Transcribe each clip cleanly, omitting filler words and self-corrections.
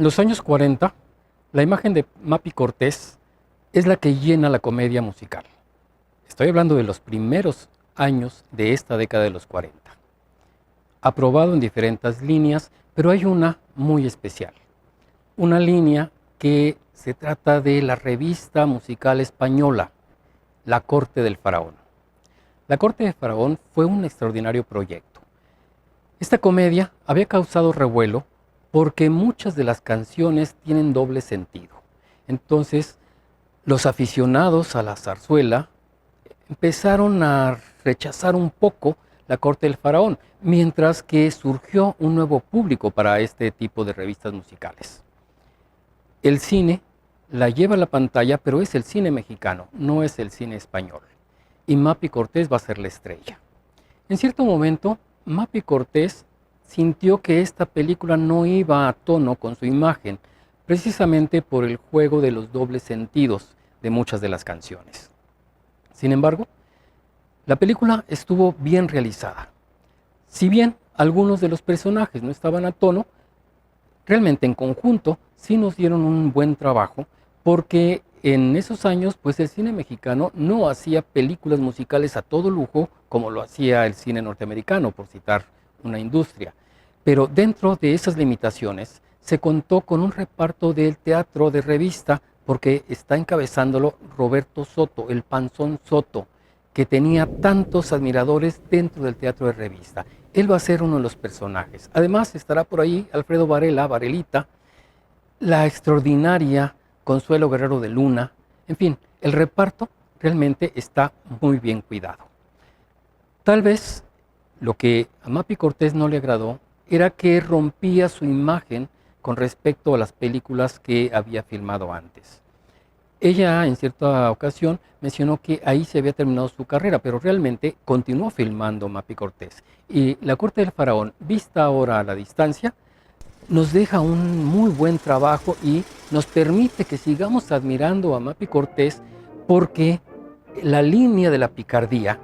En los años 40, la imagen de Mapi Cortés es la que llena la comedia musical. Estoy hablando de los primeros años de esta década de los 40. Aprobado en diferentes líneas, pero hay una muy especial. Una línea que se trata de la revista musical española, La Corte del Faraón. La Corte del Faraón fue un extraordinario proyecto. Esta comedia había causado revuelo porque muchas de las canciones tienen doble sentido. Entonces, los aficionados a la zarzuela empezaron a rechazar un poco La Corte del Faraón, mientras que surgió un nuevo público para este tipo de revistas musicales. El cine la lleva a la pantalla, pero es el cine mexicano, no es el cine español. Y Mapi Cortés va a ser la estrella. En cierto momento, Mapi Cortés sintió que esta película no iba a tono con su imagen, precisamente por el juego de los dobles sentidos de muchas de las canciones. Sin embargo, la película estuvo bien realizada. Si bien algunos de los personajes no estaban a tono, realmente en conjunto sí nos dieron un buen trabajo, porque en esos años pues el cine mexicano no hacía películas musicales a todo lujo como lo hacía el cine norteamericano, por citar una industria. Pero dentro de esas limitaciones se contó con un reparto del teatro de revista, porque está encabezándolo Roberto Soto, el Panzón Soto, que tenía tantos admiradores dentro del teatro de revista. Él va a ser uno de los personajes. Además estará por ahí Alfredo Varela, Varelita, la extraordinaria Consuelo Guerrero de Luna. En fin, el reparto realmente está muy bien cuidado. Tal vez lo que a Mapi Cortés no le agradó era que rompía su imagen con respecto a las películas que había filmado antes. Ella en cierta ocasión mencionó que ahí se había terminado su carrera, pero realmente continuó filmando Mapi Cortés. Y La Corte del Faraón, vista ahora a la distancia, nos deja un muy buen trabajo y nos permite que sigamos admirando a Mapi Cortés, porque la línea de la picardía,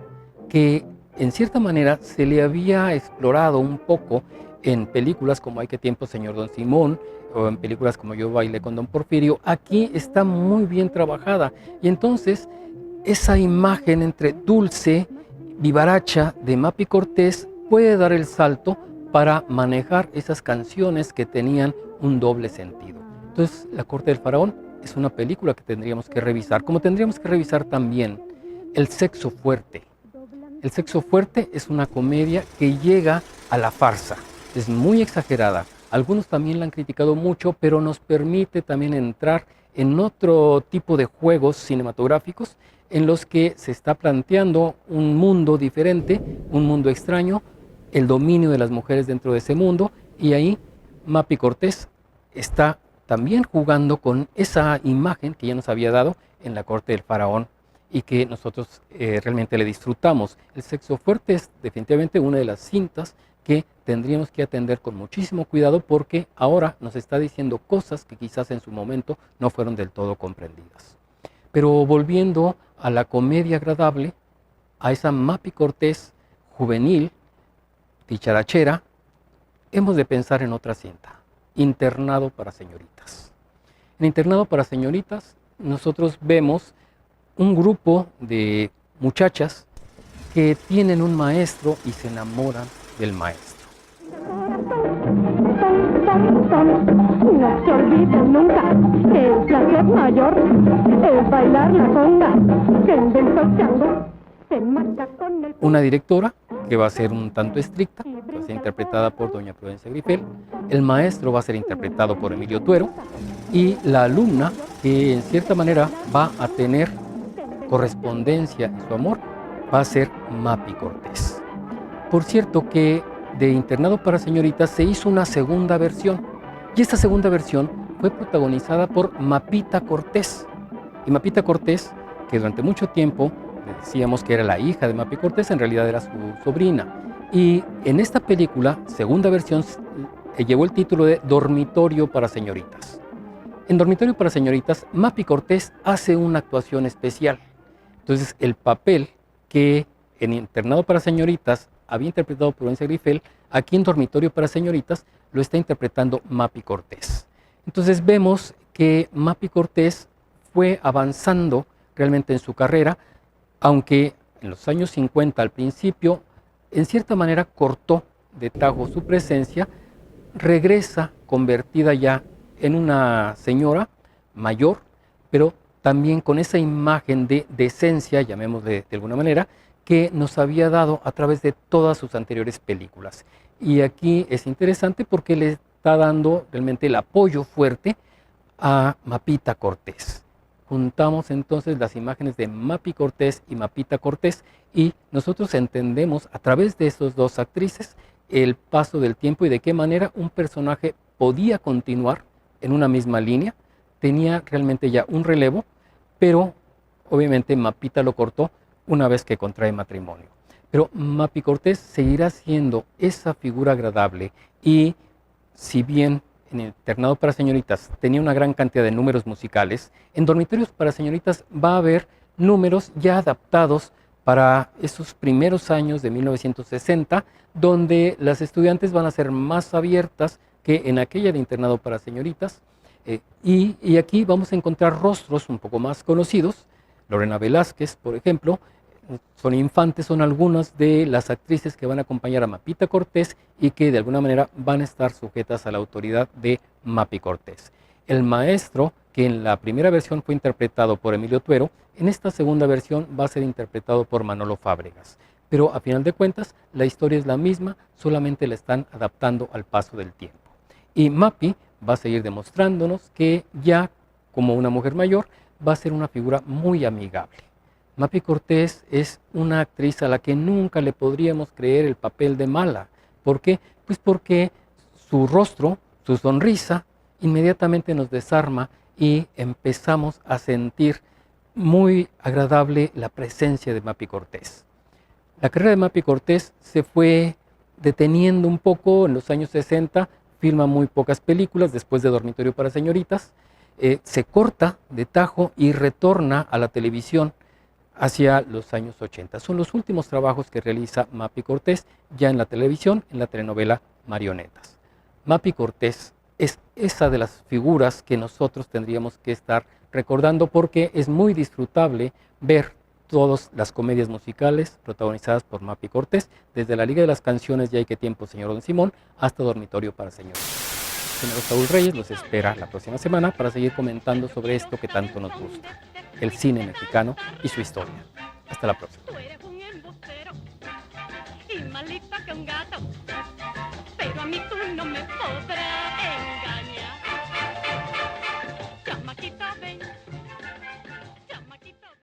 que en cierta manera se le había explorado un poco en películas como Hay que tiempo, señor Don Simón, o en películas como Yo bailé con Don Porfirio, aquí está muy bien trabajada. Y entonces esa imagen entre dulce, vivaracha de Mapi Cortés puede dar el salto para manejar esas canciones que tenían un doble sentido. Entonces, La Corte del Faraón es una película que tendríamos que revisar, como tendríamos que revisar también El Sexo Fuerte. El Sexo Fuerte es una comedia que llega a la farsa, es muy exagerada. Algunos también la han criticado mucho, pero nos permite también entrar en otro tipo de juegos cinematográficos en los que se está planteando un mundo diferente, un mundo extraño, el dominio de las mujeres dentro de ese mundo, y ahí Mapi Cortés está también jugando con esa imagen que ya nos había dado en La Corte del Faraón y que nosotros realmente le disfrutamos. El Sexo Fuerte es definitivamente una de las cintas que tendríamos que atender con muchísimo cuidado, porque ahora nos está diciendo cosas que quizás en su momento no fueron del todo comprendidas. Pero volviendo a la comedia agradable, a esa Mapi Cortés juvenil, dicharachera, hemos de pensar en otra cinta, Internado para señoritas. En Internado para señoritas nosotros vemos un grupo de muchachas que tienen un maestro y se enamoran del maestro. No se olvide nunca que el placer mayor es bailar la conga, que el del chango se marca con el... Una directora que va a ser un tanto estricta, va a ser interpretada por doña Prudencia Grifel. El maestro va a ser interpretado por Emilio Tuero, y la alumna, que en cierta manera va a tener correspondencia en su amor, va a ser Mapi Cortés. Por cierto que de Internado para señoritas se hizo una segunda versión, y esta segunda versión fue protagonizada por Mapita Cortés. Y Mapita Cortés, que durante mucho tiempo decíamos que era la hija de Mapi Cortés, en realidad era su sobrina. Y en esta película, segunda versión, llevó el título de Dormitorio para señoritas. En Dormitorio para señoritas, Mapi Cortés hace una actuación especial. Entonces, el papel que en Internado para señoritas había interpretado Prudencia Grifel, aquí en Dormitorio para señoritas lo está interpretando Mapi Cortés. Entonces vemos que Mapi Cortés fue avanzando realmente en su carrera, aunque en los años 50 al principio, en cierta manera cortó de tajo su presencia, regresa convertida ya en una señora mayor, pero también con esa imagen de decencia, llamémosle de alguna manera, que nos había dado a través de todas sus anteriores películas. Y aquí es interesante porque le está dando realmente el apoyo fuerte a Mapita Cortés. Juntamos entonces las imágenes de Mapi Cortés y Mapita Cortés y nosotros entendemos a través de estas dos actrices el paso del tiempo y de qué manera un personaje podía continuar en una misma línea, tenía realmente ya un relevo, pero obviamente Mapita lo cortó una vez que contrae matrimonio. Pero Mapi Cortés seguirá siendo esa figura agradable y si bien en el internado para señoritas tenía una gran cantidad de números musicales, en dormitorios para señoritas va a haber números ya adaptados para esos primeros años de 1960, donde las estudiantes van a ser más abiertas que en aquella de internado para señoritas. Y aquí vamos a encontrar rostros un poco más conocidos. Lorena Velázquez, por ejemplo, Sonia Infante son algunas de las actrices que van a acompañar a Mapita Cortés y que de alguna manera van a estar sujetas a la autoridad de Mapi Cortés. El maestro, que en la primera versión fue interpretado por Emilio Tuero, en esta segunda versión va a ser interpretado por Manolo Fábregas. Pero a final de cuentas, la historia es la misma, solamente la están adaptando al paso del tiempo. Y Mapi va a seguir demostrándonos que ya como una mujer mayor va a ser una figura muy amigable. Mapi Cortés es una actriz a la que nunca le podríamos creer el papel de mala. ¿Por qué? Pues porque su rostro, su sonrisa, inmediatamente nos desarma y empezamos a sentir muy agradable la presencia de Mapi Cortés. La carrera de Mapi Cortés se fue deteniendo un poco en los años 60, filma muy pocas películas después de Dormitorio para señoritas, se corta de tajo y retorna a la televisión hacia los años 80. Son los últimos trabajos que realiza Mapi Cortés ya en la televisión, en la telenovela Marionetas. Mapi Cortés es esa de las figuras que nosotros tendríamos que estar recordando porque es muy disfrutable ver todas las comedias musicales protagonizadas por Mapi Cortés, desde La Liga de las Canciones Ya hay que tiempo, señor Don Simón, hasta Dormitorio para señores. Señor Saúl Reyes los espera la próxima semana para seguir comentando sobre esto que tanto nos gusta, el cine mexicano y su historia. Hasta la próxima. Tú eres un embustero y malito que un gato, pero a mí tú no me podrás.